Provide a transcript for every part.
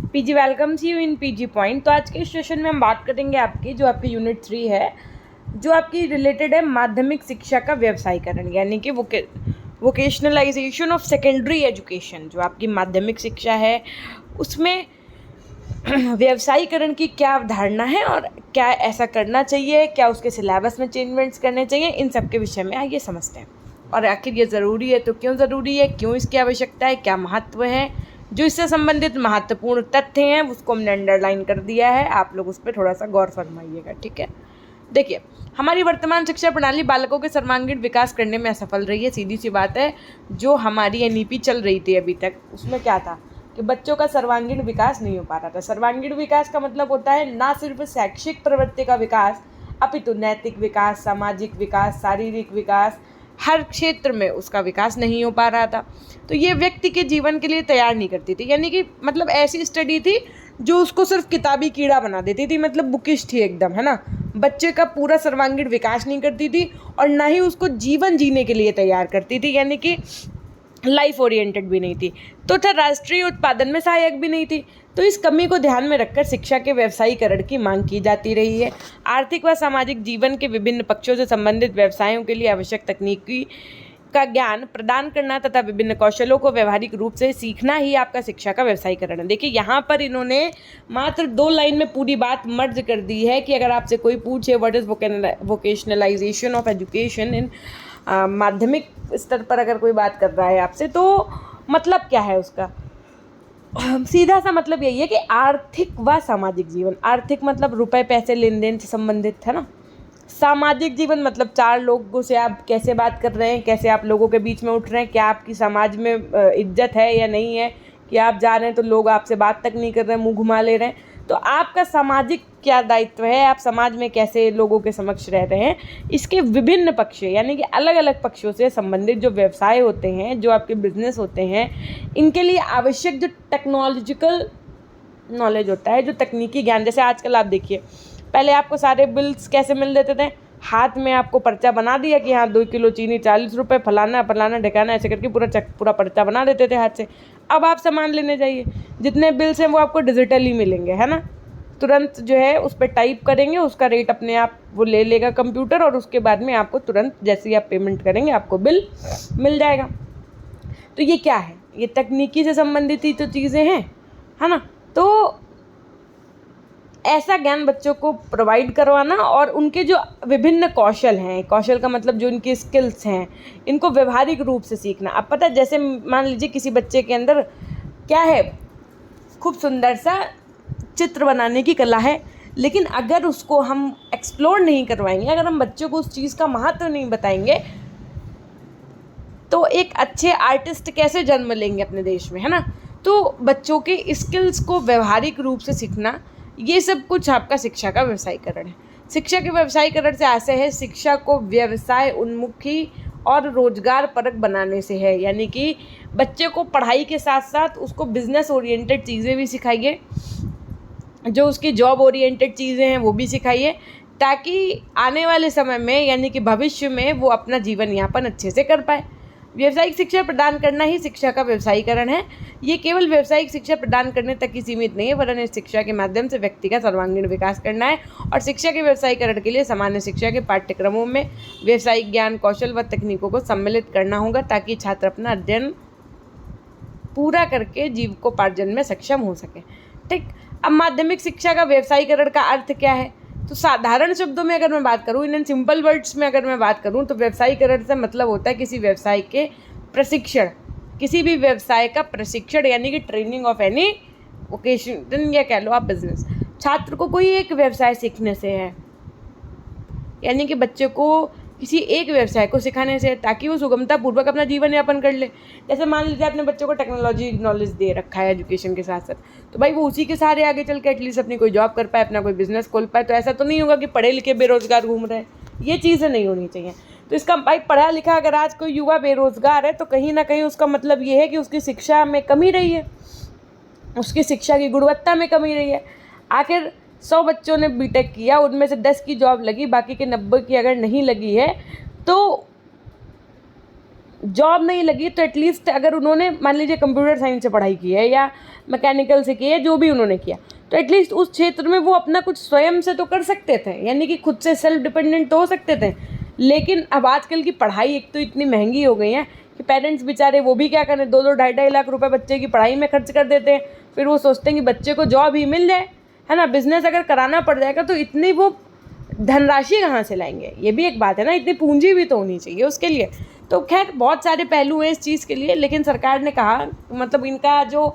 PG welcomes you in PG point. तो आज के इस सेशन में हम बात करेंगे आपकी जो आपकी यूनिट 3 है, जो आपकी रिलेटेड है माध्यमिक शिक्षा का व्यवसायीकरण, यानी कि वोकेशनलाइजेशन ऑफ सेकेंडरी एजुकेशन। जो आपकी माध्यमिक शिक्षा है उसमें व्यवसायीकरण की क्या अवधारणा है और क्या ऐसा करना चाहिए, क्या उसके सिलेबस में चेंजमेंट्स करने चाहिए, इन सब के विषय में आइए समझते हैं। और आखिर ये ज़रूरी है तो क्यों ज़रूरी है, क्यों इसकी आवश्यकता है, क्या महत्व है, जो इससे संबंधित महत्वपूर्ण तथ्य हैं उसको हमने अंडरलाइन कर दिया है। आप लोग उस पर थोड़ा सा गौर फरमाइएगा, ठीक है। देखिए, हमारी वर्तमान शिक्षा प्रणाली बालकों के सर्वांगीण विकास करने में असफल रही है। सीधी सी बात है, जो हमारी एनईपी चल रही थी अभी तक, उसमें क्या था कि बच्चों का सर्वांगीण विकास नहीं हो पा रहा था। सर्वांगीण विकास का मतलब होता है ना सिर्फ शैक्षिक प्रवृत्ति का विकास, अपितु नैतिक विकास, सामाजिक विकास, शारीरिक विकास, हर क्षेत्र में उसका विकास नहीं हो पा रहा था। तो ये व्यक्ति के जीवन के लिए तैयार नहीं करती थी, यानी कि मतलब ऐसी स्टडी थी जो उसको सिर्फ किताबी कीड़ा बना देती थी, मतलब बुकिश थी एकदम, है ना। बच्चे का पूरा सर्वांगीण विकास नहीं करती थी और ना ही उसको जीवन जीने के लिए तैयार करती थी, यानी कि लाइफ ओरिएंटेड भी नहीं थी। तो था राष्ट्रीय उत्पादन में सहायक भी नहीं थी। तो इस कमी को ध्यान में रखकर शिक्षा के व्यवसायीकरण की मांग की जाती रही है। आर्थिक व सामाजिक जीवन के विभिन्न पक्षों से संबंधित व्यवसायों के लिए आवश्यक तकनीकी का ज्ञान प्रदान करना तथा विभिन्न कौशलों को व्यवहारिक रूप से सीखना ही आपका शिक्षा का व्यवसायीकरण है। देखिए, यहाँ पर इन्होंने मात्र 2 लाइन में पूरी बात मर्ज कर दी है कि अगर आपसे कोई पूछे what is vocationalisation of education in माध्यमिक स्तर पर अगर कोई बात कर रहा है आपसे, तो मतलब क्या है उसका सीधा सा मतलब यही है कि आर्थिक व सामाजिक जीवन। आर्थिक मतलब रुपए पैसे लेन देन से संबंधित है ना। सामाजिक जीवन मतलब 4 लोगों से आप कैसे बात कर रहे हैं, कैसे आप लोगों के बीच में उठ रहे हैं, क्या आपकी समाज में इज्जत है या नहीं है, कि आप जा रहे हैं तो लोग आपसे बात तक नहीं कर रहे हैं, मुंह घुमा ले रहे हैं। तो आपका सामाजिक क्या दायित्व है, आप समाज में कैसे लोगों के समक्ष रह रहे हैं, इसके विभिन्न पक्ष, यानी कि अलग अलग पक्षों से संबंधित जो व्यवसाय होते हैं, जो आपके बिजनेस होते हैं, इनके लिए आवश्यक जो टेक्नोलॉजिकल नॉलेज होता है, जो तकनीकी ज्ञान। जैसे आजकल आप देखिए, पहले आपको सारे बिल्स कैसे मिल देते थे, हाथ में आपको पर्चा बना दिया कि हाँ 2 किलो चीनी 40 रुपये, फलाना फलाना ढकाना, ऐसे करके पूरा पर्चा बना देते थे हाथ से। अब आप सामान लेने जाइए, जितने बिल्स हैं वो आपको डिजिटली मिलेंगे, है ना। तुरंत जो है उस पर टाइप करेंगे, उसका रेट अपने आप वो ले लेगा कंप्यूटर, और उसके बाद में आपको तुरंत जैसे ही आप पेमेंट करेंगे आपको बिल मिल जाएगा। तो ये क्या है, ये तकनीकी से संबंधित ही तो चीज़ें हैं, है ना। तो ऐसा ज्ञान बच्चों को प्रोवाइड करवाना और उनके जो विभिन्न कौशल हैं, कौशल का मतलब जो उनकी स्किल्स हैं, इनको व्यवहारिक रूप से सीखना। अब पता है, जैसे मान लीजिए किसी बच्चे के अंदर क्या है, खूब सुंदर सा चित्र बनाने की कला है, लेकिन अगर उसको हम एक्सप्लोर नहीं करवाएंगे, अगर हम बच्चों को उस चीज़ का महत्व नहीं बताएंगे, तो एक अच्छे आर्टिस्ट कैसे जन्म लेंगे अपने देश में, है ना। तो बच्चों के स्किल्स को व्यवहारिक रूप से सीखना, ये सब कुछ आपका शिक्षा का व्यवसायीकरण है। शिक्षा के व्यवसायीकरण से आशय है शिक्षा को व्यवसाय उन्मुखी और रोजगार परक बनाने से है, यानी कि बच्चे को पढ़ाई के साथ साथ उसको बिजनेस ओरिएंटेड चीज़ें भी सिखाइए, जो उसकी जॉब ओरिएंटेड चीज़ें हैं वो भी सिखाइए, ताकि आने वाले समय में, यानी कि भविष्य में, वो अपना जीवन यापन अच्छे से कर पाए। व्यावसायिक शिक्षा प्रदान करना ही शिक्षा का व्यवसायीकरण है। ये केवल व्यावसायिक शिक्षा प्रदान करने तक ही सीमित नहीं है, वरन इस शिक्षा के माध्यम से व्यक्ति का सर्वांगीण विकास करना है। और शिक्षा के व्यवसायीकरण के लिए सामान्य शिक्षा के पाठ्यक्रमों में व्यावसायिक ज्ञान, कौशल व तकनीकों को सम्मिलित करना होगा, ताकि छात्र अपना अध्ययन पूरा करके जीविकोपार्जन में सक्षम हो सके। ठीक। अब माध्यमिक शिक्षा का व्यवसायीकरण का अर्थ क्या है, तो साधारण शब्दों में अगर मैं बात करूँ, इन सिंपल वर्ड्स में अगर मैं बात करूँ, तो व्यवसायीकरण से मतलब होता है किसी व्यवसाय के प्रशिक्षण, किसी भी व्यवसाय का प्रशिक्षण, यानी कि ट्रेनिंग ऑफ एनी वोकेशन, या कह लो आप बिजनेस। छात्र को कोई एक व्यवसाय सीखने से है, यानी कि बच्चे को किसी एक व्यवसाय को सिखाने से, ताकि वो सुगमतापूर्वक अपना जीवन यापन कर ले। जैसे मान लीजिए आपने बच्चों को टेक्नोलॉजी नॉलेज दे रखा है एजुकेशन के साथ साथ, तो भाई वो उसी के सहारे आगे चल के एटलीस्ट अपनी कोई जॉब कर पाए, अपना कोई बिजनेस खोल पाए। तो ऐसा तो नहीं होगा कि पढ़े लिखे बेरोजगार घूम रहे हैं, ये चीज़ें नहीं होनी चाहिए। तो इसका भाई पढ़ा लिखा अगर आज कोई युवा बेरोजगार है, तो कहीं ना कहीं उसका मतलब ये है कि उसकी शिक्षा में कमी रही है, उसकी शिक्षा की गुणवत्ता में कमी रही है। आखिर 100 बच्चों ने बीटेक किया, उनमें से 10 की जॉब लगी, बाकी के 90 की अगर नहीं लगी है, तो जॉब नहीं लगी तो एटलीस्ट अगर उन्होंने मान लीजिए कंप्यूटर साइंस से पढ़ाई की है या मैकेनिकल से की है, जो भी उन्होंने किया, तो एटलीस्ट उस क्षेत्र में वो अपना कुछ स्वयं से तो कर सकते थे, यानी कि खुद से सेल्फ डिपेंडेंट तो हो सकते थे। लेकिन अब आजकल की पढ़ाई एक तो इतनी महंगी हो गई है कि पेरेंट्स बेचारे वो भी क्या करें, 2-2 ढाई लाख रुपए बच्चे की पढ़ाई में खर्च कर देते हैं। फिर वो सोचते हैं कि बच्चे को जॉब ही मिल जाए, है ना। बिजनेस अगर कराना पड़ जाएगा तो इतनी वो धनराशि कहाँ से लाएंगे, ये भी एक बात है ना, इतनी पूंजी भी तो होनी चाहिए उसके लिए। तो खैर बहुत सारे पहलू हैं इस चीज़ के लिए, लेकिन सरकार ने कहा, मतलब इनका जो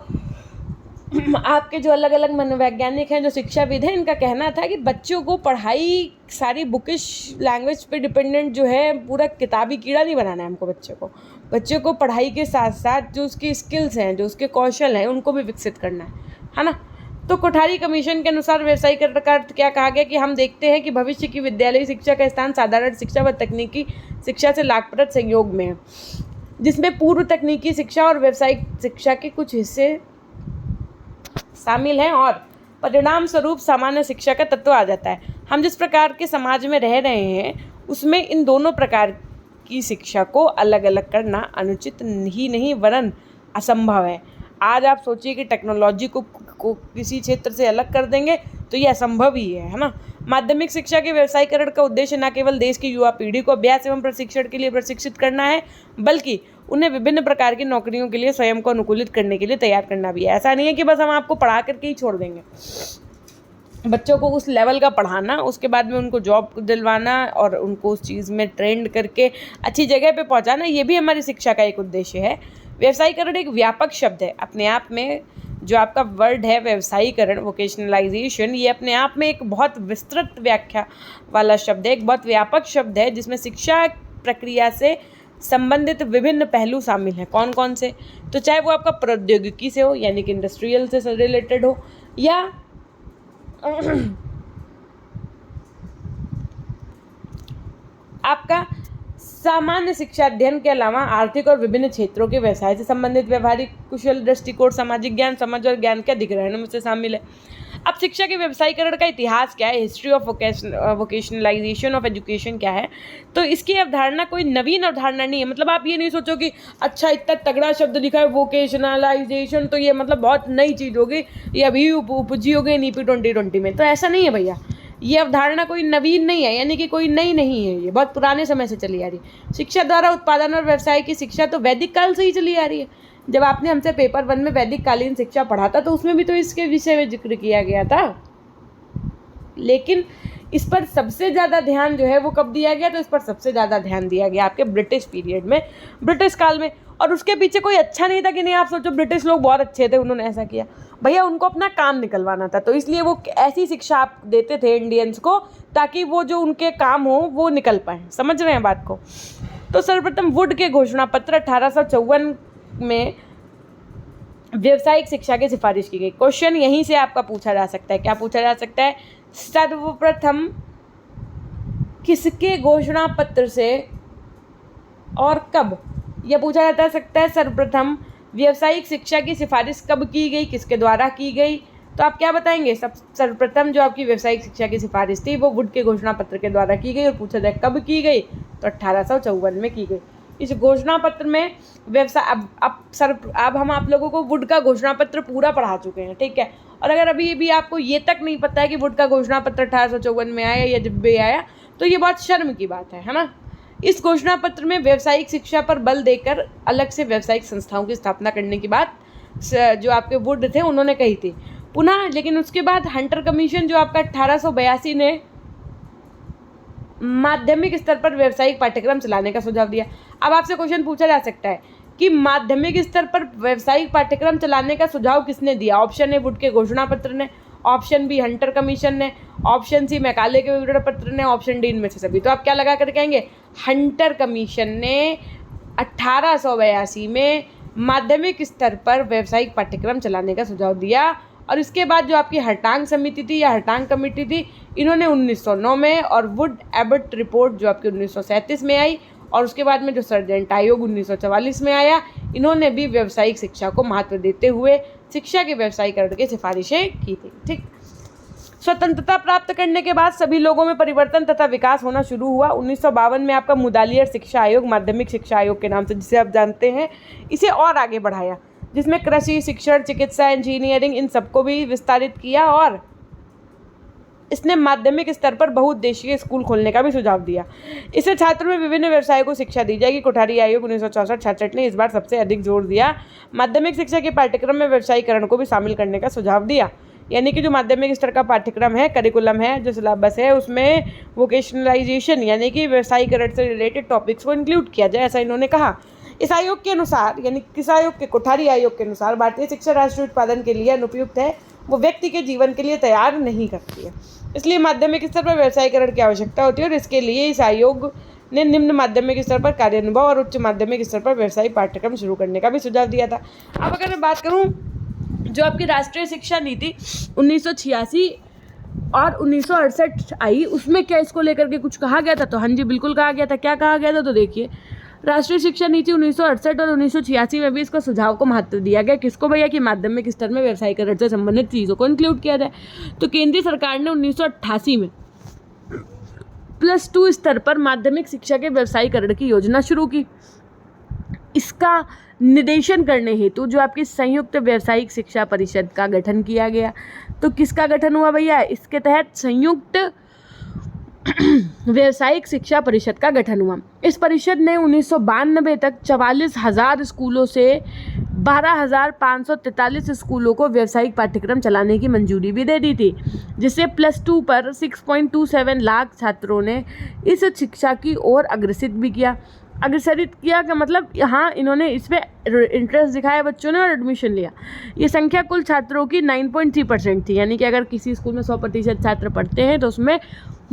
आपके जो अलग अलग मनोवैज्ञानिक हैं, जो शिक्षाविद हैं, इनका कहना था कि बच्चों को पढ़ाई सारी बुकिश लैंग्वेज पे डिपेंडेंट जो है, पूरा किताबी कीड़ा नहीं बनाना है हमको। बच्चों को पढ़ाई के साथ साथ जो उसकी स्किल्स हैं, जो उसके कौशल हैं, उनको भी विकसित करना है ना। तो कोठारी कमीशन के अनुसार व्यावसायीकरण का अर्थ क्या कहा गया कि हम देखते हैं कि भविष्य की विद्यालयी शिक्षा का स्थान साधारण शिक्षा व तकनीकी शिक्षा से लाभप्रद संयोग में है, जिसमें पूर्व तकनीकी शिक्षा और व्यावसायिक शिक्षा के कुछ हिस्से शामिल हैं और परिणाम स्वरूप सामान्य शिक्षा का तत्व आ जाता है। हम जिस प्रकार के समाज में रह रहे हैं उसमें इन दोनों प्रकार की शिक्षा को अलग अलग करना अनुचित ही नहीं वरन असंभव है। आज आप सोचिए कि टेक्नोलॉजी को किसी क्षेत्र से अलग कर देंगे तो ये असंभव ही है ना। माध्यमिक शिक्षा के व्यवसायीकरण का उद्देश्य न केवल देश की युवा पीढ़ी को अभ्यास एवं प्रशिक्षण के लिए प्रशिक्षित करना है, बल्कि उन्हें विभिन्न प्रकार की नौकरियों के लिए स्वयं को अनुकूलित करने के लिए तैयार करना भी है। ऐसा नहीं है कि बस हम आपको पढ़ा करके ही छोड़ देंगे, बच्चों को उस लेवल का पढ़ाना, उसके बाद में उनको जॉब दिलवाना और उनको उस चीज़ में ट्रेंड करके अच्छी जगह पे पहुंचाना, ये भी हमारी शिक्षा का एक उद्देश्य है। व्यवसायीकरण एक व्यापक शब्द है अपने आप में। जो आपका वर्ड है व्यवसायीकरण, वोकेशनलाइजेशन, ये अपने आप में एक बहुत विस्तृत व्याख्या वाला शब्द है, एक बहुत व्यापक शब्द है, जिसमें शिक्षा प्रक्रिया से संबंधित विभिन्न पहलू शामिल हैं। कौन कौन से? तो चाहे वो आपका प्रौद्योगिकी से हो, यानी कि इंडस्ट्रियल से रिलेटेड हो, या आपका सामान्य शिक्षा अध्ययन के अलावा आर्थिक और विभिन्न क्षेत्रों के व्यवसाय से संबंधित व्यवहारिक कुशल दृष्टिकोण, सामाजिक ज्ञान, समझ और ज्ञान के अधिग्रहण में से शामिल है। अब शिक्षा के व्यवसायीकरण का इतिहास क्या है, history of vocationalisation of education क्या है, तो इसकी अवधारणा कोई नवीन अवधारणा नहीं है। मतलब आप ये नहीं सोचो कि अच्छा इतना तगड़ा शब्द लिखा है वोकेशनलाइजेशन, तो ये मतलब बहुत नई चीज़ होगी, ये अभी उपजी हो गई नीपी 2020 में, तो ऐसा नहीं है भैया। ये अवधारणा कोई नवीन नहीं है, यानी कि कोई नई नहीं है, ये बहुत पुराने समय से चली आ रही है। शिक्षा द्वारा उत्पादन और व्यवसाय की शिक्षा तो वैदिक काल से ही चली आ रही है। जब आपने हमसे पेपर 1 में वैदिक कालीन शिक्षा पढ़ा था तो उसमें भी तो इसके विषय में जिक्र किया गया था। लेकिन इस पर सबसे ज़्यादा ध्यान जो है वो कब दिया गया, तो इस पर सबसे ज़्यादा ध्यान दिया गया आपके ब्रिटिश पीरियड में, ब्रिटिश काल में। और उसके पीछे कोई अच्छा नहीं था कि नहीं आप सोचो ब्रिटिश लोग बहुत अच्छे थे, उन्होंने ऐसा किया, भैया उनको अपना काम निकलवाना था, तो इसलिए वो ऐसी शिक्षा आप देते थे इंडियंस को ताकि वो जो उनके काम हो वो निकल पाए। समझ रहे हैं बात को? तो सर्वप्रथम वुड के घोषणा पत्र 1854 में व्यावसायिक शिक्षा की सिफारिश की गई। क्वेश्चन यहीं से आपका पूछा जा सकता है, क्या पूछा जा सकता है? सर्वप्रथम किसके घोषणा पत्र से और कब, यह पूछा जा सकता है। सर्वप्रथम व्यावसायिक शिक्षा की सिफारिश कब की गई, किसके द्वारा की गई, तो आप क्या बताएंगे? सर्वप्रथम जो आपकी व्यावसायिक शिक्षा की सिफारिश थी वो वुड के घोषणा पत्र के द्वारा की गई, और पूछा जाए कब की गई, तो 1854 में की गई। इस घोषणा पत्र में व्यवसाय अब हम आप लोगों को वुड का घोषणा पत्र पूरा पढ़ा चुके हैं, ठीक है। और अगर अभी भी आपको ये तक नहीं पता है कि वुड का घोषणा पत्र 1854 में आया या जब भी आया, तो ये बहुत शर्म की बात है ना। इस घोषणा पत्र में व्यावसायिक शिक्षा पर बल देकर अलग से व्यावसायिक संस्थाओं की स्थापना करने की बात जो आपके वुड थे उन्होंने कही थी पुनः। लेकिन उसके बाद हंटर कमीशन जो आपका 1882 ने माध्यमिक स्तर पर व्यावसायिक पाठ्यक्रम चलाने का सुझाव दिया। अब आपसे क्वेश्चन पूछा जा सकता है कि माध्यमिक स्तर पर व्यावसायिक पाठ्यक्रम चलाने का सुझाव किसने दिया? ऑप्शन ए वुड के घोषणा पत्र ने, ऑप्शन बी हंटर कमीशन ने, ऑप्शन सी मैकाले के विवरण पत्र ने, ऑप्शन डी इनमें से सभी। तो आप क्या लगा कर कहेंगे? हंटर कमीशन ने 1882 में माध्यमिक स्तर पर व्यावसायिक पाठ्यक्रम चलाने का सुझाव दिया। और इसके बाद जो आपकी हर्टांग समिति थी या हर्टांग कमेटी थी, इन्होंने 1909 में, और वुड एबट रिपोर्ट जो आपकी 1937 में आई, और उसके बाद में जो सर्जेंट आयोग 1944 में आया, इन्होंने भी व्यावसायिक शिक्षा को महत्व देते हुए शिक्षा के व्यवसायीकरण की सिफारिशें की थी, ठीक। स्वतंत्रता प्राप्त करने के बाद सभी लोगों में परिवर्तन तथा विकास होना शुरू हुआ। 1952 में आपका मुदालियर शिक्षा आयोग, माध्यमिक शिक्षा आयोग के नाम से जिसे आप जानते हैं, इसे और आगे बढ़ाया, जिसमें कृषि, शिक्षण, चिकित्सा, इंजीनियरिंग इन सबको भी विस्तारित किया और इसने माध्यमिक स्तर पर बहुउद्देशीय स्कूल खोलने का भी सुझाव दिया। इससे छात्रों में विभिन्न व्यवसायों को शिक्षा दी जाएगी। कोठारी आयोग 1964-66 ने इस बार सबसे अधिक जोर दिया। माध्यमिक शिक्षा के पाठ्यक्रम में व्यवसायीकरण को भी शामिल करने का सुझाव दिया, यानी कि जो माध्यमिक स्तर का पाठ्यक्रम है, करिकुलम है, जो सिलेबस है, उसमें वोकेशनलाइजेशन यानी कि व्यवसायीकरण से रिलेटेड टॉपिक्स को इंक्लूड किया जाए, ऐसा इन्होंने कहा। इस आयोग के अनुसार, यानी किस आयोग के, कोठारी आयोग के अनुसार, भारतीय शिक्षा राष्ट्रीय उत्पादन के लिए अनुपयुक्त है, वो व्यक्ति के जीवन के लिए तैयार नहीं करती है। इसलिए माध्यमिक स्तर पर व्यवसायीकरण की आवश्यकता होती है और इसके लिए इस आयोग ने निम्न माध्यमिक स्तर पर कार्यानुभव और उच्च माध्यमिक स्तर पर व्यवसायिक पाठ्यक्रम शुरू करने का भी सुझाव दिया था। अब अगर मैं बात करूँ जो आपकी राष्ट्रीय शिक्षा नीति 1986 और 1968 आई, उसमें क्या इसको लेकर के कुछ कहा गया था? तो हाँ जी, बिल्कुल कहा गया था। क्या कहा गया था? तो देखिए, राष्ट्रीय शिक्षा नीति 1968 और 1986 में भी इसका सुझाव को महत्व दिया गया। किसको भैया? कि माध्यमिक स्तर में व्यवसायीकरण से संबंधित चीज़ों को इंक्लूड किया जाए। तो केंद्रीय सरकार ने 1988 में +2 स्तर पर माध्यमिक शिक्षा के व्यवसायीकरण की योजना शुरू की। इसका निर्देशन करने हेतु जो आपकी संयुक्त व्यावसायिक शिक्षा परिषद का गठन किया गया। तो किसका गठन हुआ भैया? इसके तहत संयुक्त व्यावसायिक शिक्षा परिषद का गठन हुआ। इस परिषद ने 1992 तक 44,000 स्कूलों से 12,543 स्कूलों को व्यावसायिक पाठ्यक्रम चलाने की मंजूरी भी दे दी थी, जिससे +2 पर 6.27 लाख छात्रों ने इस शिक्षा की ओर अग्रसरित किया का मतलब यहाँ इन्होंने इस पर इंटरेस्ट दिखाया बच्चों ने और एडमिशन लिया। ये संख्या कुल छात्रों की 9.3% थी, यानी कि अगर किसी स्कूल में 100% छात्र पढ़ते हैं तो उसमें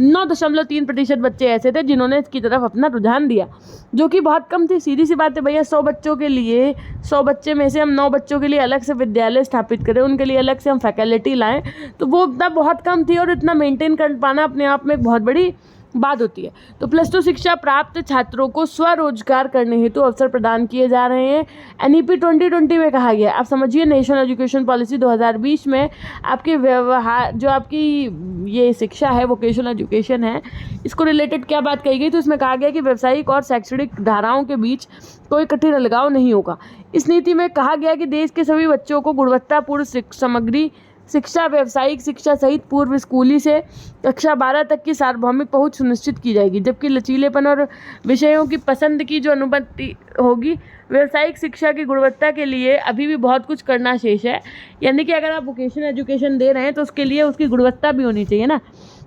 9.3% बच्चे ऐसे थे जिन्होंने इसकी तरफ अपना रुझान दिया, जो कि बहुत कम थी। सीधी सी बात है भैया, 100 बच्चों के लिए, 100 बच्चे में से हम 9 बच्चों के लिए अलग से विद्यालय स्थापित करें, उनके लिए अलग से हम फैकल्टी लाएं, तो वो इतना बहुत कम थी और इतना मेंटेन कर पाना अपने आप में एक बहुत बड़ी बात होती है। तो +2 शिक्षा प्राप्त छात्रों को स्वरोजगार करने हेतु अवसर प्रदान किए जा रहे हैं। NEP 2020 में कहा गया, आप समझिए, नेशनल एजुकेशन पॉलिसी 2020 में आपके व्यवहार जो आपकी ये शिक्षा है, वोकेशनल एजुकेशन है, इसको रिलेटेड क्या बात कही गई? तो इसमें कहा गया कि व्यावसायिक और शैक्षणिक धाराओं के बीच कोई कठिन अलगाव नहीं होगा। इस नीति में कहा गया कि देश के सभी बच्चों को गुणवत्तापूर्ण सामग्री शिक्षा, व्यावसायिक शिक्षा सहित पूर्व स्कूली से कक्षा 12 तक की सार्वभौमिक पहुंच सुनिश्चित की जाएगी, जबकि लचीलेपन और विषयों की पसंद की जो अनुमति होगी। व्यावसायिक शिक्षा की गुणवत्ता के लिए अभी भी बहुत कुछ करना शेष है, यानी कि अगर आप वोकेशनल एजुकेशन दे रहे हैं तो उसके लिए उसकी गुणवत्ता भी होनी चाहिए ना।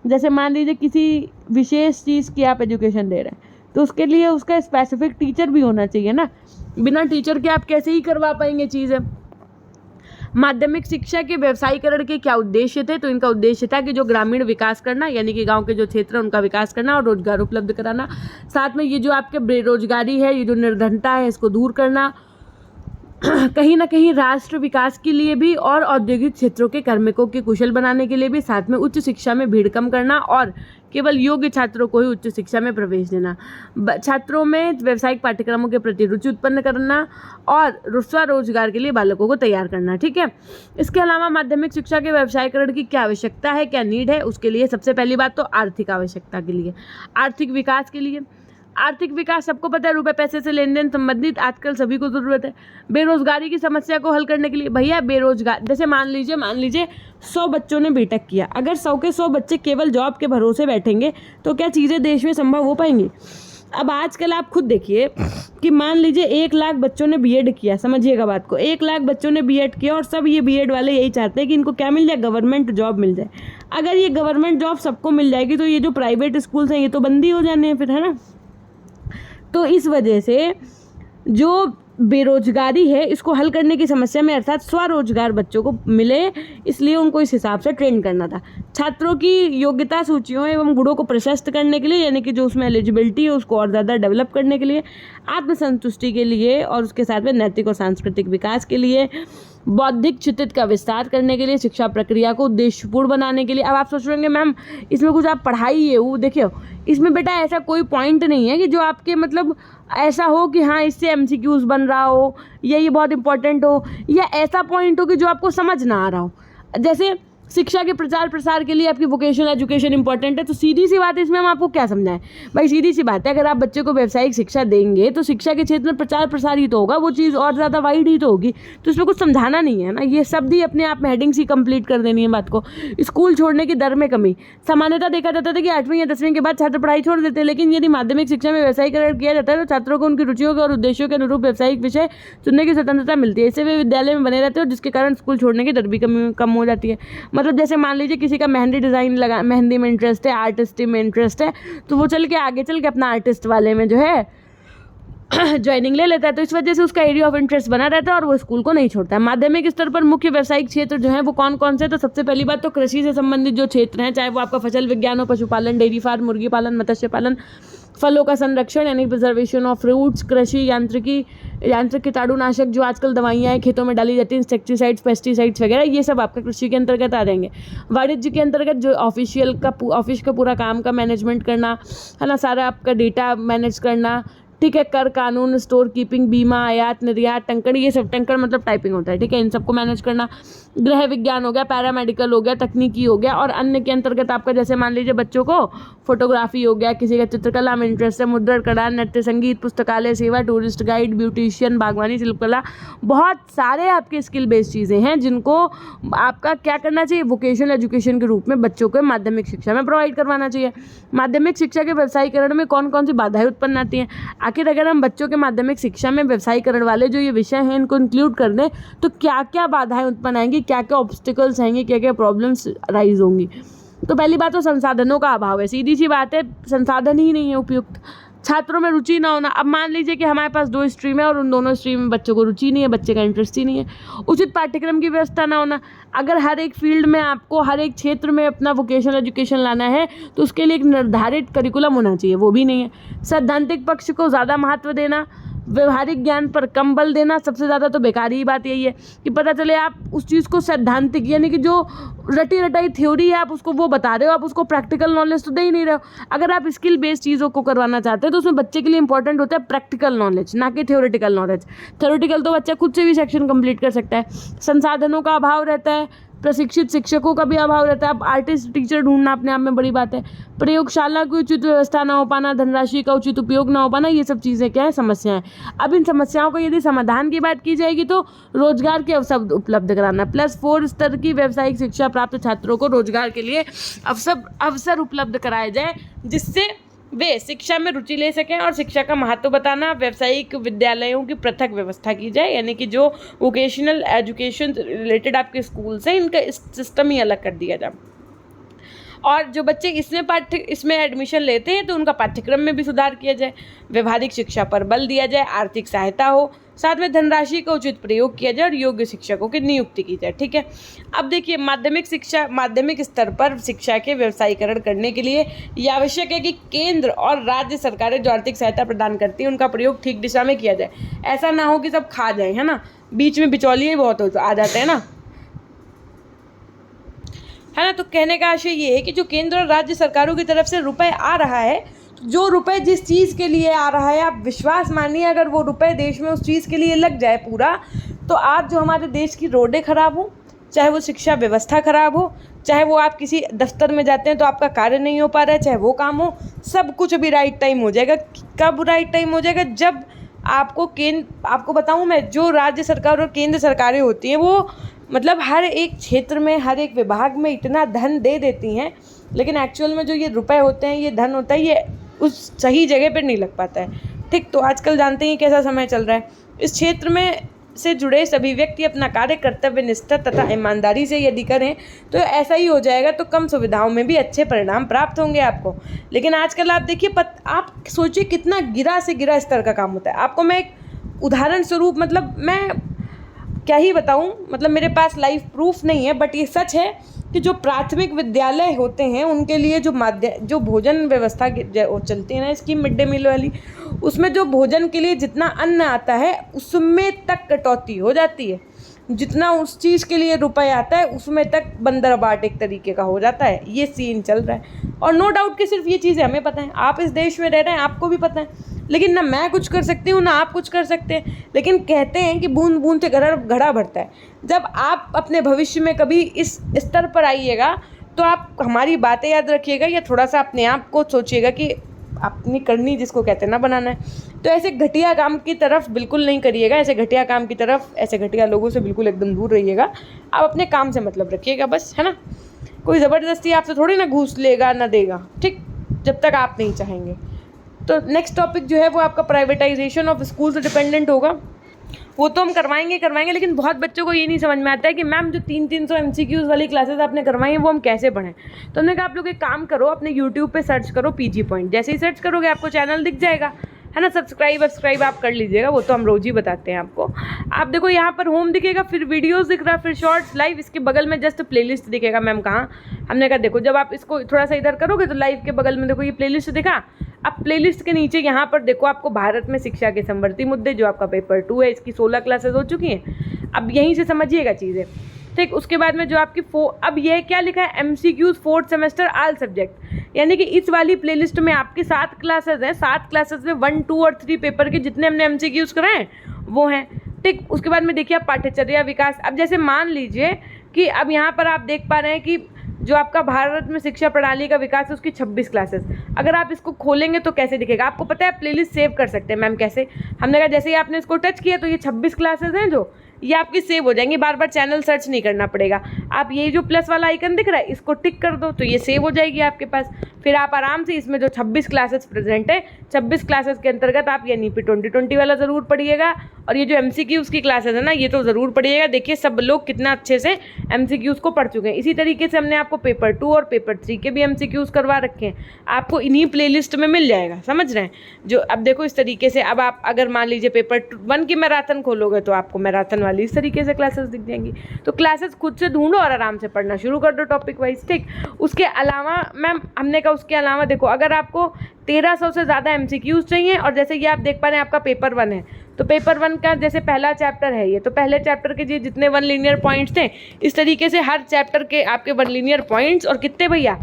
जैसे मान लीजिए किसी विशेष चीज़ की आप एजुकेशन दे रहे हैं तो उसके लिए उसका स्पेसिफिक टीचर भी होना चाहिए ना, बिना टीचर के आप कैसे ही करवा पाएंगे चीज़ें। माध्यमिक शिक्षा के व्यवसायीकरण के क्या उद्देश्य थे? तो इनका उद्देश्य था कि जो ग्रामीण विकास करना, यानी कि गांव के जो क्षेत्र हैं उनका विकास करना और रोजगार उपलब्ध कराना, साथ में ये जो आपके बेरोजगारी है, ये जो निर्धनता है, इसको दूर करना, कहीं ना कहीं राष्ट्र विकास के लिए भी और औद्योगिक क्षेत्रों के कार्मिकों के कुशल बनाने के लिए भी, साथ में उच्च शिक्षा में भीड़ कम करना और केवल योग्य छात्रों को ही उच्च शिक्षा में प्रवेश देना, छात्रों में व्यावसायिक पाठ्यक्रमों के प्रति रुचि उत्पन्न करना और स्वरोजगार के लिए बालकों को तैयार करना। ठीक है। इसके अलावा माध्यमिक शिक्षा के व्यवसायीकरण की क्या आवश्यकता है, क्या नीड है? उसके लिए सबसे पहली बात तो आर्थिक आवश्यकता के लिए, आर्थिक विकास के लिए। आर्थिक विकास सबको पता है, रुपए पैसे से लेन देन संबंधित आजकल सभी को ज़रूरत है। बेरोजगारी की समस्या को हल करने के लिए भैया, बेरोजगार जैसे मान लीजिए 100 बच्चों ने बीटेक किया, अगर 100 के 100 बच्चे केवल जॉब के भरोसे बैठेंगे तो क्या चीज़ें देश में संभव हो पाएंगी? अब आजकल आप खुद देखिए कि मान लीजिए 1 लाख बच्चों ने बीएड किया, समझिएगा बात को, 1 लाख बच्चों ने बीएड किया और सब ये बीएड वाले यही चाहते हैं कि इनको क्या मिल जाए, गवर्नमेंट जॉब मिल जाए। अगर ये गवर्नमेंट जॉब सबको मिल जाएगी तो ये जो प्राइवेट स्कूल्स हैं ये तो बंद ही हो जाने हैं फिर, है ना। तो इस वजह से जो बेरोजगारी है इसको हल करने की समस्या में अर्थात स्वरोजगार बच्चों को मिले, इसलिए उनको इस हिसाब से ट्रेन करना था। छात्रों की योग्यता सूचियों एवं गुणों को प्रशस्त करने के लिए, यानी कि जो उसमें एलिजिबिलिटी है उसको और ज़्यादा डेवलप करने के लिए, आत्मसंतुष्टि के लिए और उसके साथ में नैतिक और सांस्कृतिक विकास के लिए, बौद्धिक क्षितिज का विस्तार करने के लिए, शिक्षा प्रक्रिया को उद्देश्यपूर्ण बनाने के लिए। अब आप सोच रहे होंगे मैम इसमें कुछ आप पढ़ाई है वो, देखिए इसमें बेटा ऐसा कोई पॉइंट नहीं है कि जो आपके मतलब ऐसा हो कि हाँ इससे MCQs बन रहा हो या ये बहुत इंपॉर्टेंट हो, या ऐसा पॉइंट हो कि जो आपको समझ ना आ रहा हो। जैसे शिक्षा के प्रचार प्रसार के लिए आपकी वोकेशनल एजुकेशन इंपॉर्टेंट है। तो सीधी सी बात है, इसमें हम आपको क्या समझाएं भाई, सीधी सी बात है, अगर आप बच्चे को व्यावसायिक शिक्षा देंगे तो शिक्षा के क्षेत्र में प्रचार प्रसार ही तो होगा, वो चीज़ और ज़्यादा वाइड ही तो होगी। तो इसमें कुछ समझाना नहीं है ना, ये शब्द ही अपने आप में हेडिंग्स ही कंप्लीट कर देनी है बात को। स्कूल छोड़ने की दर में कमी, सामान्यतः देखा जाता था कि 8वीं या 10वीं के बाद छात्र पढ़ाई छोड़ देते हैं, लेकिन यदि माध्यमिक शिक्षा में व्यवसायीकरण किया जाता है तो छात्रों को उनकी रुचियों के और उद्देश्यों के अनुरूप व्यावसायिक विषय चुनने की स्वतंत्रता मिलती है। इससे वे विद्यालय में बने रहते हैं और जिसके कारण स्कूल छोड़ने की दर भी कम हो जाती है। मतलब जैसे मान लीजिए किसी का मेहंदी डिज़ाइन लगा, मेहंदी में इंटरेस्ट है, आर्टिस्टी में इंटरेस्ट है, तो वो आगे चल के अपना आर्टिस्ट वाले में जो है ज्वाइनिंग ले लेता है। तो इस वजह से उसका एरिया ऑफ इंटरेस्ट बना रहता है और वो स्कूल को नहीं छोड़ता है। माध्यमिक स्तर पर मुख्य व्यावसायिक क्षेत्र जो है वो कौन कौन से, तो सबसे पहली बात तो कृषि से संबंधित जो क्षेत्र हैं, चाहे वो आपका फसल विज्ञान हो, पशुपालन, डेयरी फार्म, मुर्गी पालन, मत्स्य पालन, फलों का संरक्षण यानी प्रिजर्वेशन ऑफ फ्रूट्स, कृषि यांत्रिकी, यांत्रिक कीटाणुनाशक जो आजकल दवाइयाँ हैं खेतों में डाली जाती हैं, इंसेक्टिसाइड्स, पेस्टिसाइड्स वगैरह, ये सब आपका कृषि के अंतर्गत आ जाएंगे। वाणिज्य के अंतर्गत जो ऑफिस का पूरा काम का मैनेजमेंट करना है ना, सारा आपका डेटा मैनेज करना, ठीक है, कर कानून, स्टोर कीपिंग, बीमा, आयात निर्यात, टंकण, ये सब, टंकण मतलब टाइपिंग होता है, ठीक है, इन सबको मैनेज करना। गृह विज्ञान हो गया, पैरामेडिकल हो गया, तकनीकी हो गया, और अन्य के अंतर्गत आपका जैसे मान लीजिए बच्चों को फोटोग्राफी हो गया, किसी का चित्रकला में इंटरेस्ट है, मुद्रण कला, नृत्य संगीत, पुस्तकालय सेवा, टूरिस्ट गाइड, ब्यूटिशियन, बागवानी, शिल्पकला, बहुत सारे आपके स्किल बेस्ड चीज़ें हैं जिनको आपका क्या करना चाहिए, वोकेशनल एजुकेशन के रूप में बच्चों को माध्यमिक शिक्षा में प्रोवाइड करवाना चाहिए। माध्यमिक शिक्षा के व्यवसायीकरण में कौन कौन सी बाधाएं उत्पन्न आती हैं, आखिर अगर हम बच्चों के माध्यमिक शिक्षा में व्यवसायीकरण वाले जो ये विषय हैं इनको इंक्लूड कर दें तो क्या क्या बाधाएं उत्पन्न आएंगी, क्या क्या ऑब्स्टिकल्स आएंगे, क्या क्या प्रॉब्लम्स राइज होंगी। तो पहली बात तो संसाधनों का अभाव है, सीधी सी बात है, संसाधन ही नहीं है उपयुक्त, छात्रों में रुचि ना होना। अब मान लीजिए कि हमारे पास 2 स्ट्रीम है और उन दोनों स्ट्रीम में बच्चों को रुचि नहीं है, बच्चे का इंटरेस्ट ही नहीं है। उचित पाठ्यक्रम की व्यवस्था ना होना, अगर हर एक फील्ड में आपको हर एक क्षेत्र में अपना वोकेशनल एजुकेशन लाना है तो उसके लिए एक निर्धारित करिकुलम होना चाहिए, वो भी नहीं है। सैद्धांतिक पक्ष को ज़्यादा महत्व देना, व्यवहारिक ज्ञान पर कम बल देना, सबसे ज़्यादा तो बेकार ही बात यही है कि पता चले आप उस चीज़ को सैद्धांतिक यानी कि जो रटी रटाई थ्योरी है आप उसको वो बता रहे हो, आप उसको प्रैक्टिकल नॉलेज तो दे ही नहीं रहे हो। अगर आप स्किल बेस्ड चीज़ों को करवाना चाहते हो तो उसमें बच्चे के लिए इंपॉर्टेंट होता है प्रैक्टिकल नॉलेज, ना कि थ्योरेटिकल नॉलेज। थ्योरेटिकल तो बच्चा खुद से भी सेक्शन कंप्लीट कर सकता है। संसाधनों का अभाव रहता है, प्रशिक्षित शिक्षकों का भी अभाव रहता है। अब आर्टिस्ट टीचर ढूंढना अपने आप में बड़ी बात है। प्रयोगशाला की उचित व्यवस्था ना हो पाना, धनराशि का उचित उपयोग ना हो पाना, ये सब चीज़ें क्या है, समस्याएं। अब इन समस्याओं को यदि समाधान की बात की जाएगी तो रोजगार के अवसर उपलब्ध कराना, +4 स्तर की व्यावसायिक शिक्षा प्राप्त छात्रों को रोजगार के लिए अवसर उपलब्ध कराए जाए जिससे वे शिक्षा में रुचि ले सकें, और शिक्षा का महत्व बताना, व्यावसायिक विद्यालयों की पृथक व्यवस्था की जाए, यानी कि जो वोकेशनल एजुकेशन रिलेटेड आपके स्कूल्स हैं इनका सिस्टम ही अलग कर दिया जाए। और जो बच्चे इसमें एडमिशन लेते हैं तो उनका पाठ्यक्रम में भी सुधार किया जाए, व्यवहारिक शिक्षा पर बल दिया जाए, आर्थिक सहायता हो, साथ में धनराशि का उचित प्रयोग किया जाए और योग्य शिक्षकों की नियुक्ति की जाए, ठीक है। अब देखिए माध्यमिक स्तर पर शिक्षा के व्यवसायीकरण करने के लिए ये आवश्यक है कि केंद्र और राज्य सरकारें जो आर्थिक सहायता प्रदान करती हैं उनका प्रयोग ठीक दिशा में किया जाए। ऐसा ना हो कि सब खा जाए, है ना, बीच में बिचौलिए बहुत आ जाते हैं ना, है ना। तो कहने का आशय ये है कि जो केंद्र और राज्य सरकारों की तरफ से रुपए आ रहा है, जो रुपए जिस चीज़ के लिए आ रहा है, आप विश्वास मानिए अगर वो रुपए देश में उस चीज़ के लिए लग जाए पूरा, तो आज जो हमारे देश की रोडें ख़राब हो, चाहे वो शिक्षा व्यवस्था ख़राब हो, चाहे वो आप किसी दफ्तर में जाते हैं तो आपका कार्य नहीं हो पा रहा है, चाहे वो काम हो, सब कुछ अभी राइट टाइम हो जाएगा। कब राइट टाइम हो जाएगा, जब आपको बताऊँ मैं, जो राज्य सरकार और केंद्र सरकारें होती हैं वो मतलब हर एक क्षेत्र में, हर एक विभाग में इतना धन दे देती हैं, लेकिन एक्चुअल में जो ये रुपए होते हैं, ये धन होता है, ये उस सही जगह पर नहीं लग पाता है, ठीक। तो आजकल जानते हैं कैसा समय चल रहा है। इस क्षेत्र में से जुड़े सभी व्यक्ति अपना कार्य कर्तव्य निष्ठा तथा ईमानदारी से यदि करें तो ऐसा ही हो जाएगा, तो कम सुविधाओं में भी अच्छे परिणाम प्राप्त होंगे आपको। लेकिन आजकल आप देखिए, आप सोचिए कितना गिरा से गिरा स्तर का काम होता है। आपको मैं एक उदाहरण स्वरूप, मतलब मैं क्या ही बताऊं, मतलब मेरे पास लाइव प्रूफ नहीं है, बट ये सच है कि जो प्राथमिक विद्यालय होते हैं उनके लिए जो भोजन व्यवस्था चलती है ना, स्कीम मिड डे मील वाली, उसमें जो भोजन के लिए जितना अन्न आता है उसमें तक कटौती हो जाती है। जितना उस चीज़ के लिए रुपए आता है उसमें तक बंदरबाट एक तरीके का हो जाता है। ये सीन चल रहा है, और नो डाउट कि सिर्फ ये चीज़ें हमें पता है, आप इस देश में रह रहे हैं, आपको भी पता है। लेकिन ना मैं कुछ कर सकती हूँ ना आप कुछ कर सकते हैं। लेकिन कहते हैं कि बूंद बूंद से घड़ा भरता है। जब आप अपने भविष्य में कभी इस स्तर पर आइएगा तो आप हमारी बातें याद रखिएगा या थोड़ा सा अपने आप को सोचिएगा कि अपनी करनी जिसको कहते हैं ना बनाना है। तो ऐसे घटिया काम की तरफ बिल्कुल नहीं करिएगा, ऐसे घटिया काम की तरफ, ऐसे घटिया लोगों से बिल्कुल एकदम दूर रहिएगा। आप अपने काम से मतलब रखिएगा बस, है ना। कोई ज़बरदस्ती आपसे थोड़ी ना घूस लेगा ना देगा, ठीक, जब तक आप नहीं चाहेंगे। तो नेक्स्ट टॉपिक जो है वो आपका प्राइवेटाइजेशन ऑफ स्कूल से डिपेंडेंट होगा। वो तो हम करवाएंगे, लेकिन बहुत बच्चों को ये नहीं समझ में आता है कि मैम जो 300 MCQs वाली क्लासेस आपने करवाई हैं वो हम कैसे पढ़ें। तो हमने कहा आप लोग एक काम करो, अपने यूट्यूब पे सर्च करो PG पॉइंट। जैसे ही सर्च करोगे आपको चैनल दिख जाएगा, है ना। सब्सक्राइब आप कर लीजिएगा, वो तो हम रोज़ ही बताते हैं आपको। आप देखो यहाँ पर होम दिखेगा, फिर वीडियोस दिख रहा है, फिर शॉर्ट्स, लाइव, इसके बगल में जस्ट प्लेलिस्ट दिखेगा। मैम कहाँ? हमने कहा देखो जब आप इसको थोड़ा सा इधर करोगे तो लाइव के बगल में देखो ये प्लेलिस्ट दिखा। अब प्लेलिस्ट के नीचे यहाँ पर देखो आपको भारत में शिक्षा के समवर्ती मुद्दे, जो आपका पेपर 2 है, इसकी 16 क्लासेस हो चुकी हैं। अब यहीं से समझिएगा चीज़ें, ठीक। उसके बाद में जो आपकी अब यह क्या लिखा है, MCQs 4th semester all subject, यानी कि इस वाली प्लेलिस्ट में आपकी 7 क्लासेस हैं। 7 क्लासेस में 1, 2 और 3 पेपर के जितने हमने MCQs कराए वो हैं, ठीक। उसके बाद में देखिए आप पाठ्यचर्या विकास। अब जैसे मान लीजिए कि अब यहाँ पर आप देख पा रहे हैं कि जो आपका भारत में शिक्षा प्रणाली का विकास है उसकी 26 क्लासेस। अगर आप इसको खोलेंगे तो कैसे दिखेगा आपको पता है? प्लेलिस्ट सेव कर सकते हैं। मैम कैसे? हमने कहा जैसे ही आपने इसको टच किया तो ये 26 क्लासेस हैं जो ये आपकी सेव हो जाएंगी, बार बार चैनल सर्च नहीं करना पड़ेगा। आप ये जो प्लस वाला आइकन दिख रहा है इसको टिक कर दो तो ये सेव हो जाएगी आपके पास। फिर आप आराम से इसमें जो 26 क्लासेस प्रेजेंट है, 26 क्लासेस के अंतर्गत आप ये NEP 2020 वाला ज़रूर पढ़िएगा, और ये जो MCQs की क्लासेस है ना ये तो ज़रूर पढ़िएगा। देखिए सब लोग कितना अच्छे से MCQs को पढ़ चुके हैं। इसी तरीके से हमने आपको पेपर 2 और पेपर 3 के भी MCQs करवा रखे हैं, आपको इन्हीं प्लेलिस्ट में मिल जाएगा, समझ रहे हैं। जो अब देखो इस तरीके से, अब आप अगर मान लीजिए पेपर 1 की मैराथन खोलोगे तो आपको मैराथन वाली इस तरीके से क्लासेस दिख जाएंगी। तो क्लासेस खुद से ढूंढो और आराम से पढ़ना शुरू कर दो टॉपिक वाइज, ठीक। उसके अलावा मैम हमने कहा उसके अलावा देखो अगर आपको 1300 से ज़्यादा MCQs चाहिए, और जैसे ये आप देख पा रहे हैं आपका पेपर 1 है, तो पेपर 1 का जैसे पहला चैप्टर है ये, तो पहले चैप्टर के जी जितने 1 लीनियर पॉइंट्स थे, इस तरीके से हर चैप्टर के आपके 1 लीनियर पॉइंट्स, और कितने भैया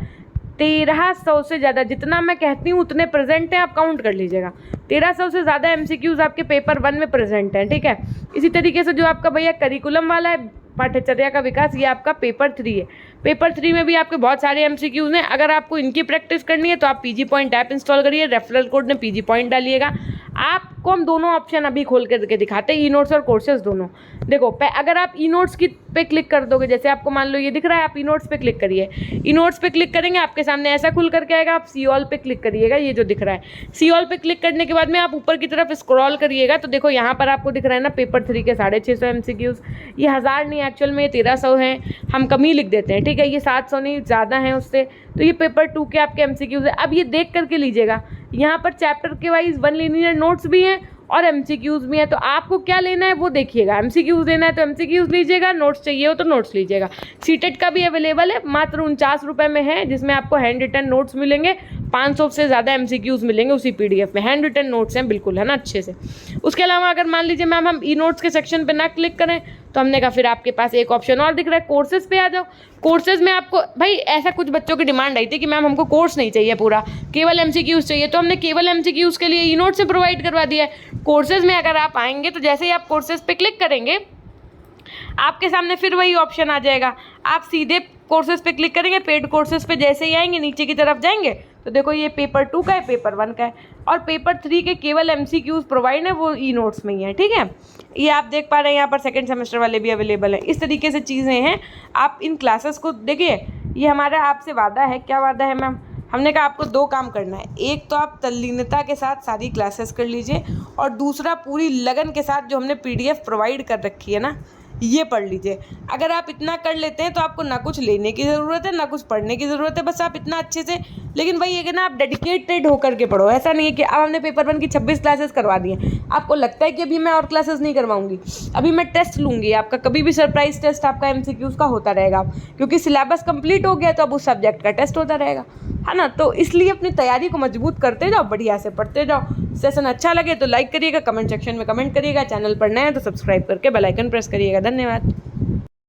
1300 से ज़्यादा, जितना मैं कहती हूँ उतने प्रेजेंट हैं, आप काउंट कर लीजिएगा। 1300 से ज़्यादा MCQs आपके पेपर 1 में प्रेजेंट हैं, ठीक है। इसी तरीके से जो आपका भैया करिकुलम वाला है, पाठ्यचर्या का विकास, ये आपका पेपर 3 है। पेपर 3 में भी आपके बहुत सारे MCQs हैं। अगर आपको इनकी प्रैक्टिस करनी है तो आप PG पॉइंट ऐप इंस्टॉल करिए, रेफरल कोड में PG पॉइंट डालिएगा। आपको हम दोनों ऑप्शन अभी खोल करके दिखाते हैं, ई-नोट्स और कोर्सेज दोनों। देखो अगर आप ई-नोट्स की पे क्लिक कर दोगे, जैसे आपको मान लो ये दिख रहा है, आप ई-नोट्स पे क्लिक करिए। ई-नोट्स पे क्लिक करेंगे आपके सामने ऐसा खुल करके आएगा। आप सी ऑल पे क्लिक करिएगा, ये जो दिख रहा है सी ऑल पे क्लिक करने के बाद में आप ऊपर की तरफ स्क्रॉल करिएगा तो देखो यहाँ पर आपको दिख रहा है ना पेपर 3 के 650 MCQs। ये 1000 नहीं, एक्चुअल में ये 1300 हैं, हम कम ही लिख देते हैं, ठीक है। ये 700 नहीं, ज़्यादा हैं उससे। तो ये पेपर 2 के आपके MCQs है। अब ये देख करके लीजिएगा, यहाँ पर चैप्टर के वाइज 1 लीनियर नोट्स भी हैं और MCQs भी हैं। तो आपको क्या लेना है वो देखिएगा। MCQs लेना है तो MCQs लीजिएगा, नोट्स चाहिए हो तो नोट्स लीजिएगा। सीटेट का भी अवेलेबल है, मात्र 49 रुपये में है, जिसमें आपको हैंड रिटन नोट्स मिलेंगे। 500 से ज़्यादा MCQs मिलेंगे उसी PDF में, हैंड रिटन नोट्स हैं बिल्कुल, है ना, अच्छे से। उसके अलावा अगर मान लीजिए मैम हम ई नोट्स के सेक्शन पे ना क्लिक करें तो हमने कहा फिर आपके पास एक ऑप्शन और दिख रहा है, कोर्सेज पे आ जाओ। कोर्सेज में आपको भाई ऐसा कुछ बच्चों की डिमांड आई थी कि मैम हमको कोर्स नहीं चाहिए पूरा, केवल MCQs चाहिए, तो हमने केवल MCQs के लिए ई नोट्स से प्रोवाइड करवा दिया है। कोर्सेज में अगर आप आएंगे तो जैसे ही आप कोर्सेज पे क्लिक करेंगे आपके सामने फिर वही ऑप्शन आ जाएगा। आप सीधे कोर्सेज पे क्लिक करेंगे, पेड कोर्सेज पे जैसे ही आएंगे नीचे की तरफ जाएंगे तो देखो ये पेपर 2 का है, पेपर 1 का है, और पेपर 3 के केवल MCQs प्रोवाइड है, वो ई नोट्स में ही है, ठीक है। ये आप देख पा रहे हैं यहाँ पर सेकंड सेमेस्टर वाले भी अवेलेबल हैं। इस तरीके से चीज़ें हैं, आप इन क्लासेस को देखिए। ये हमारा आपसे वादा है, क्या वादा है मैम? हमने कहा आपको 2 काम करना है, एक तो आप तल्लीनता के साथ सारी क्लासेस कर लीजिए, और दूसरा पूरी लगन के साथ जो हमने PDF प्रोवाइड कर रखी है ना ये पढ़ लीजिए। अगर आप इतना कर लेते हैं तो आपको ना कुछ लेने की ज़रूरत है ना कुछ पढ़ने की ज़रूरत है, बस आप इतना अच्छे से, लेकिन वही है कि ना आप डेडिकेटेड होकर के पढ़ो। ऐसा नहीं है कि अब हमने पेपर 1 की 26 क्लासेस करवा दी हैं, आपको लगता है कि अभी मैं और क्लासेस नहीं करवाऊंगी, अभी मैं टेस्ट लूँगी आपका, कभी भी सरप्राइज टेस्ट आपका MCQs का होता रहेगा, क्योंकि सिलेबस कंप्लीट हो गया तो अब उस सब्जेक्ट का टेस्ट होता रहेगा, है ना। तो इसलिए अपनी तैयारी को मजबूत करते जाओ, बढ़िया से पढ़ते जाओ। सेशन अच्छा लगे तो लाइक करिएगा, कमेंट सेक्शन में कमेंट करिएगा, चैनल पर नए हैं तो सब्सक्राइब करके बेल आइकन प्रेस करिएगा। धन्यवाद।